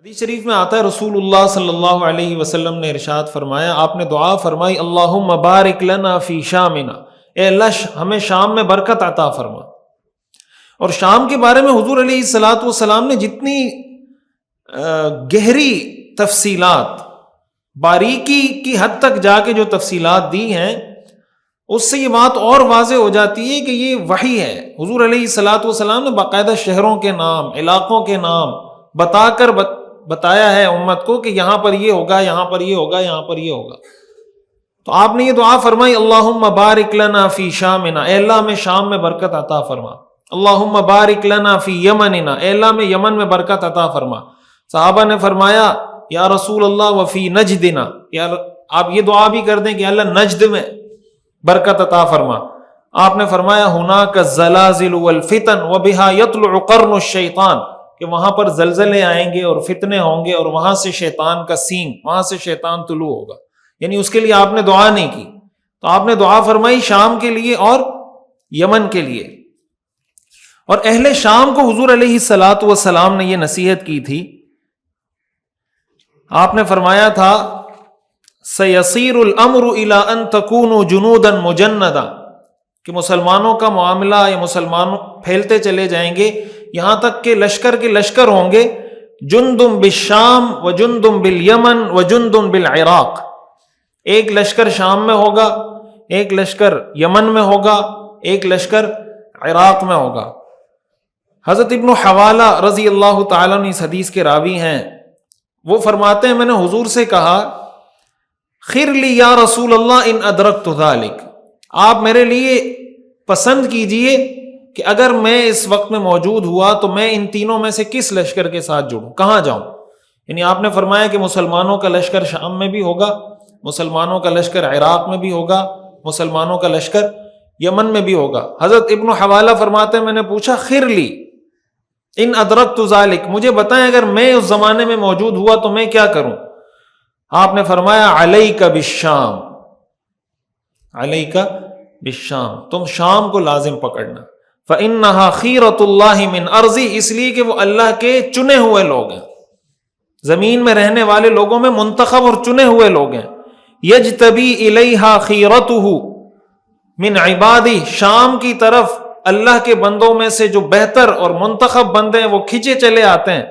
حدیث شریف میں آتا ہے رسول اللہ صلی اللہ علیہ وسلم نے ارشاد فرمایا، آپ نے دعا فرمائی اللہم بارک لنا فی شامنا، اے اللہ ہمیں شام میں برکت عطا فرما۔ اور شام کے بارے میں حضور علیہ الصلوۃ والسلام نے جتنی گہری تفصیلات، باریکی کی حد تک جا کے جو تفصیلات دی ہیں، اس سے یہ بات اور واضح ہو جاتی ہے کہ یہ وحی ہے۔ حضور علیہ الصلوۃ والسلام نے باقاعدہ شہروں کے نام، علاقوں کے نام بتا کر بتایا ہے امت کو کہ یہاں پر یہ ہوگا، یہاں پر یہ ہوگا، یہاں پر یہ ہوگا۔ تو آپ نے یہ دعا فرمائی اللہم بارک لنا فی شامنا، اے اللہ ہمیں شام میں برکت عطا فرما۔ اللہم بارک لنا فی یمننا، اے اللہ ہمیں یمن میں برکت عطا فرما۔ صحابہ نے فرمایا یا رسول اللہ وفی نجدنا، یا آپ یہ دعا بھی کر دیں کہ اللہ نجد میں برکت عطا فرما۔ آپ نے فرمایا ہناک الزلازل والفتن وبہا یطلع قرن الشیطان، کہ وہاں پر زلزلے آئیں گے اور فتنے ہوں گے اور وہاں سے شیطان کا سینگ، وہاں سے شیطان طلوع ہوگا۔ یعنی اس کے لیے آپ نے دعا نہیں کی، تو آپ نے دعا فرمائی شام کے لیے اور یمن کے لیے۔ اور اہل شام کو حضور علیہ الصلوۃ والسلام نے یہ نصیحت کی تھی، آپ نے فرمایا تھا سیصیر الامر الی ان تکونوا جنودا مجندا، کہ مسلمانوں کا معاملہ یا مسلمان پھیلتے چلے جائیں گے یہاں تک کہ لشکر کے لشکر ہوں گے، جندم بالشام و جندم بالیمن و جندم بالعراق، ایک لشکر شام میں ہوگا، ایک لشکر یمن میں ہوگا، ایک لشکر عراق میں ہوگا۔ حضرت ابن حوالہ رضی اللہ تعالیٰ عنہ اس حدیث کے راوی ہیں، وہ فرماتے ہیں میں نے حضور سے کہا خیر لی یا رسول اللہ ان ادرکت ذلک، آپ میرے لیے پسند کیجئے کہ اگر میں اس وقت میں موجود ہوا تو میں ان تینوں میں سے کس لشکر کے ساتھ جڑوں، کہاں جاؤں۔ یعنی آپ نے فرمایا کہ مسلمانوں کا لشکر شام میں بھی ہوگا، مسلمانوں کا لشکر عراق میں بھی ہوگا، مسلمانوں کا لشکر یمن میں بھی ہوگا۔ حضرت ابن حوالہ فرماتے ہیں میں نے پوچھا خیر لی ان ادرکت ذلک، مجھے بتائیں اگر میں اس زمانے میں موجود ہوا تو میں کیا کروں۔ آپ نے فرمایا علیک بالشام، علیک بالشام، تم شام کو لازم پکڑنا، فإنہا خیرۃ اللہ من ارضی، اس لیے کہ وہ اللہ کے چنے ہوئے لوگ ہیں، زمین میں رہنے والے لوگوں میں منتخب اور چنے ہوئے لوگ ہیں۔ یجتبی الیہا خیرتہ من عبادی، شام کی طرف اللہ کے بندوں میں سے جو بہتر اور منتخب بندے ہیں وہ کھینچے چلے آتے ہیں۔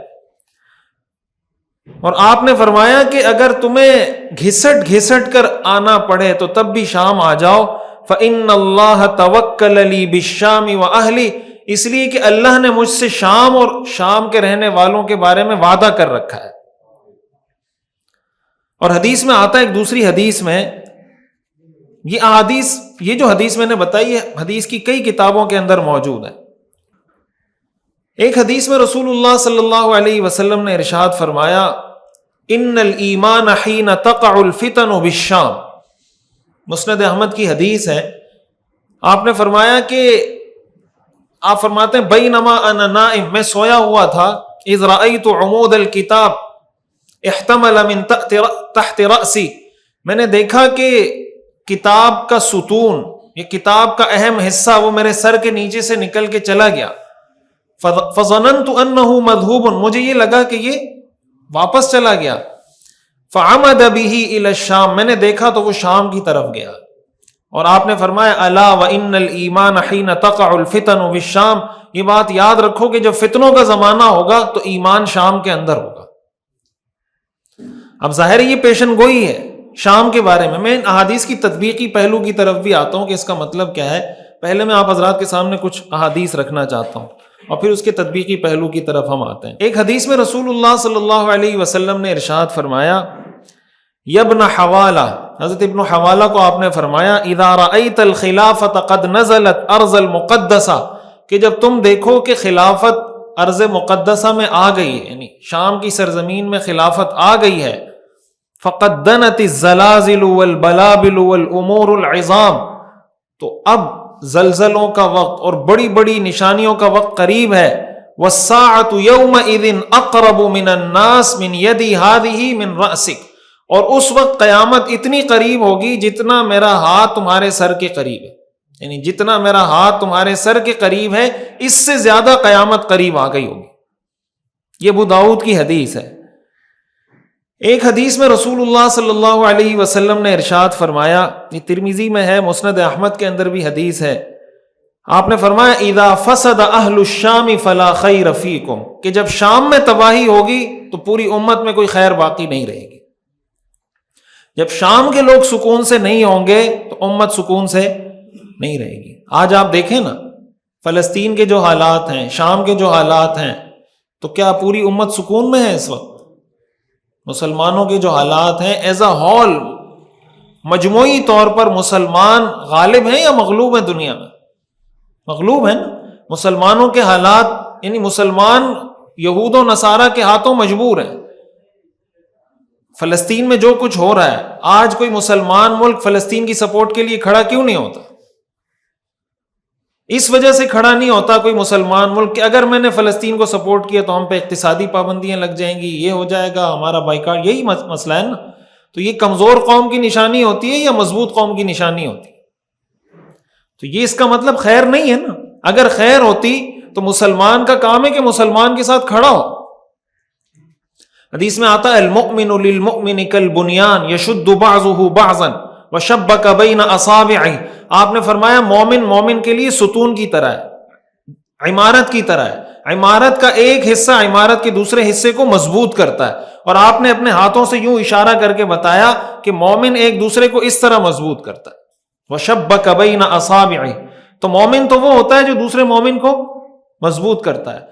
اور آپ نے فرمایا کہ اگر تمہیں گھسٹ گھسٹ کر آنا پڑے تو تب بھی شام آ جاؤ، فإن اللہ توکل لی بالشام وأہلی، اس لیے کہ اللہ نے مجھ سے شام اور شام کے رہنے والوں کے بارے میں وعدہ کر رکھا ہے۔ اور حدیث میں آتا ہے ایک دوسری حدیث میں، یہ احادیث، یہ جو حدیث میں نے بتائی ہے حدیث کی کئی کتابوں کے اندر موجود ہے۔ ایک حدیث میں رسول اللہ صلی اللہ علیہ وسلم نے ارشاد فرمایا ان الایمان حین تقع الفتن بالشام، مسند احمد کی حدیث ہے۔ آپ نے فرمایا کہ آپ فرماتے ہیں بینما انا نائم، میں سویا ہوا تھا، اذ رأیت عمود الکتاب احتمل من تحت رأسی، میں نے دیکھا کہ کتاب کا ستون، یہ کتاب کا اہم حصہ وہ میرے سر کے نیچے سے نکل کے چلا گیا، فظننت انہ مذہوب، مجھے یہ لگا کہ یہ واپس چلا گیا، فعمد به الى الشام، میں نے دیکھا تو وہ شام کی طرف گیا۔ اور آپ نے فرمایا الا وان الایمان حین تقع الفتن بالشام، یہ بات یاد رکھو کہ جب فتنوں کا زمانہ ہوگا تو ایمان شام کے اندر ہوگا۔ اب ظاہر یہ پیشن گوئی ہے شام کے بارے میں احادیث کی تطبیقی پہلو کی طرف بھی آتا ہوں کہ اس کا مطلب کیا ہے۔ پہلے میں آپ حضرات کے سامنے کچھ احادیث رکھنا چاہتا ہوں اور پھر اس کے تطبیقی پہلو کی طرف ہم آتے ہیں۔ ایک حدیث میں رسول اللہ صلی اللہ علیہ وسلم نے ارشاد فرمایا یبن حوالہ، حضرت ابن حوالہ کو آپ نے فرمایا اذا رأیت الخلافت قد نزلت ارض المقدسہ، کہ جب تم دیکھو کہ خلافت ارض مقدسہ میں آ گئی ہے، یعنی شام کی سرزمین میں خلافت آ گئی ہے، فقد دنت الزلازل والبلابل والامور العظام، تو اب زلزلوں کا وقت اور بڑی بڑی نشانیوں کا وقت قریب ہے، والساعة يومئذ اقرب من الناس من يدي هذه من رأسك، اور اس وقت قیامت اتنی قریب ہوگی جتنا میرا ہاتھ تمہارے سر کے قریب ہے، یعنی جتنا میرا ہاتھ تمہارے سر کے قریب ہے اس سے زیادہ قیامت قریب آ گئی ہوگی۔ یہ ابو داؤد کی حدیث ہے۔ ایک حدیث میں رسول اللہ صلی اللہ علیہ وسلم نے ارشاد فرمایا، یہ ترمذی میں ہے، مسند احمد کے اندر بھی حدیث ہے، آپ نے فرمایا اذا فسد اہل الشام فلا خیر فیکم، کہ جب شام میں تباہی ہوگی تو پوری امت میں کوئی خیر باقی نہیں رہے گی۔ جب شام کے لوگ سکون سے نہیں ہوں گے تو امت سکون سے نہیں رہے گی۔ آج آپ دیکھیں نا، فلسطین کے جو حالات ہیں، شام کے جو حالات ہیں، تو کیا پوری امت سکون میں ہے اس وقت؟ مسلمانوں کے جو حالات ہیں ایز اے ہول، مجموعی طور پر مسلمان غالب ہیں یا مغلوب ہیں؟ دنیا میں مغلوب ہیں نا۔ مسلمانوں کے حالات، یعنی مسلمان یہود و نصارہ کے ہاتھوں مجبور ہیں۔ فلسطین میں جو کچھ ہو رہا ہے، آج کوئی مسلمان ملک فلسطین کی سپورٹ کے لیے کھڑا کیوں نہیں ہوتا؟ اس وجہ سے کھڑا نہیں ہوتا کوئی مسلمان ملک کہ اگر میں نے فلسطین کو سپورٹ کیا تو ہم پہ اقتصادی پابندیاں لگ جائیں گی، یہ ہو جائے گا، ہمارا بائیکاٹ۔ یہی مسئلہ ہے نا۔ تو یہ کمزور قوم کی نشانی ہوتی ہے یا مضبوط قوم کی نشانی ہوتی ہے؟ تو یہ اس کا مطلب خیر نہیں ہے نا۔ اگر خیر ہوتی تو مسلمان کا کام ہے کہ مسلمان کے ساتھ کھڑا ہو۔ حدیث میں آتا ہے المؤمن للمؤمن کالبنیان یشد بعضه بعضا وشبک بین اصابعہ۔ آپ نے فرمایا مومن مومن کے لیے ستون کی طرح ہے، عمارت کی طرح ہے۔ عمارت کا ایک حصہ عمارت کے دوسرے حصے کو مضبوط کرتا ہے، اور آپ نے اپنے ہاتھوں سے یوں اشارہ کر کے بتایا کہ مومن ایک دوسرے کو اس طرح مضبوط کرتا ہے۔ وشبک بین اصابعہ، تو مومن تو وہ ہوتا ہے جو دوسرے مومن کو مضبوط کرتا ہے۔